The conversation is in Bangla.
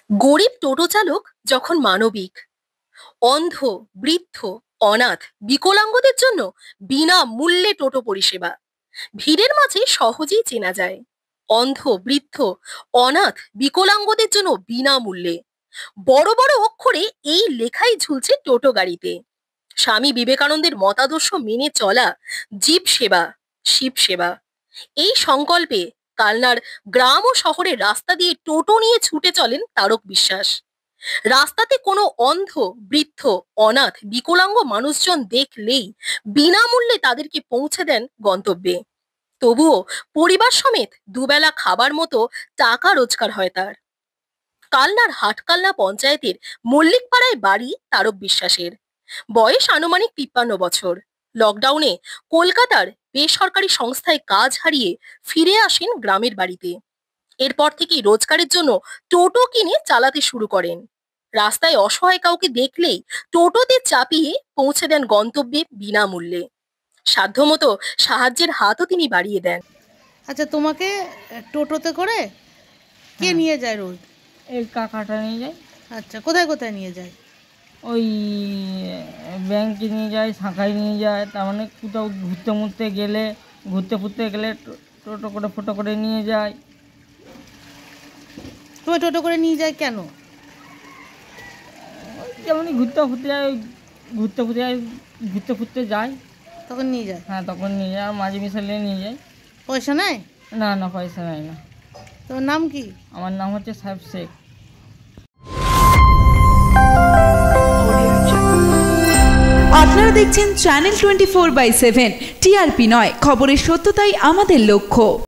গরিব টোটো চালক যখন মানবিক, অন্ধ, বৃদ্ধ, অনাথ, বিকলাঙ্গদের জন্য বিনামূল্যে টোটো পরিষেবা ভিড়ের মাঝে সহজেই চেনা যায়। অন্ধ, বৃদ্ধ, অনাথ, বিকলাঙ্গদের জন্য বিনামূল্যে বড় বড় অক্ষরে এই লেখাই ঝুলছে টোটো গাড়িতে। স্বামী বিবেকানন্দের মতাদর্শ মেনে চলা জীব সেবা, শিব সেবা, এই সংকল্পে কালনার গ্রাম ও শহরের রাস্তা দিয়ে টোটো নিয়ে ছুটে চলেন তারক বিশ্বাস। রাস্তাতে কোনো অন্ধ, বৃদ্ধ, অনাথ, বিকলাঙ্গ মানুষজন দেখলেই বিনামূল্যে তাদেরকে পৌঁছে দেন গন্তব্যে। তবুও পরিবার সমেত দুবেলা খাবার মতো টাকা রোজগার হয় তার। কালনার হাটকালনা পঞ্চায়েতের মল্লিকপাড়ায় বাড়ি তারক বিশ্বাসের। বয়স আনুমানিক 53 বছর। লকডাউনে কলকাতার বেসরকারি সংস্থায় কাজ হারিয়ে ফিরে আসেন গ্রামের বাড়িতে। এরপর থেকেই রোজগারের জন্য টোটো কিনে চালাতে শুরু করেন। রাস্তায় অসহায় কাউকে দেখলেই টোটোতে চাপিয়ে পৌঁছে দেন গন্তব্যে বিনামূল্যে। সাধ্যমতো সাহায্যের হাতও তিনি বাড়িয়ে দেন। আচ্ছা, তোমাকে টোটোতে করে কে নিয়ে যায় রোজ? এই কাকাটা নিয়ে যায়। আচ্ছা, কোথায় কোথায় নিয়ে যায়? ওই ব্যাংকে নিয়ে যায়, শাখায় নিয়ে যায়, তার মানে কোথাও ঘুরতে ফুরতে গেলে টোটো করে ফটো করে নিয়ে যায়। তোমার টোটো করে নিয়ে যায় কেন? যেমনই ঘুরতে ফুরতে যায় তখন নিয়ে যায়? হ্যাঁ, তখন নিয়ে যায়। আর মাঝে মিশালে নিয়ে যায়। পয়সা নেয়? না না, পয়সা নেয় না। তোমার নাম কি? আমার নাম হচ্ছে সাহেব শেখ। আপনারা দেখছেন চ্যানেল 24/7। টিআরপি নয়, খবরের সত্যতাই আমাদের লক্ষ্য।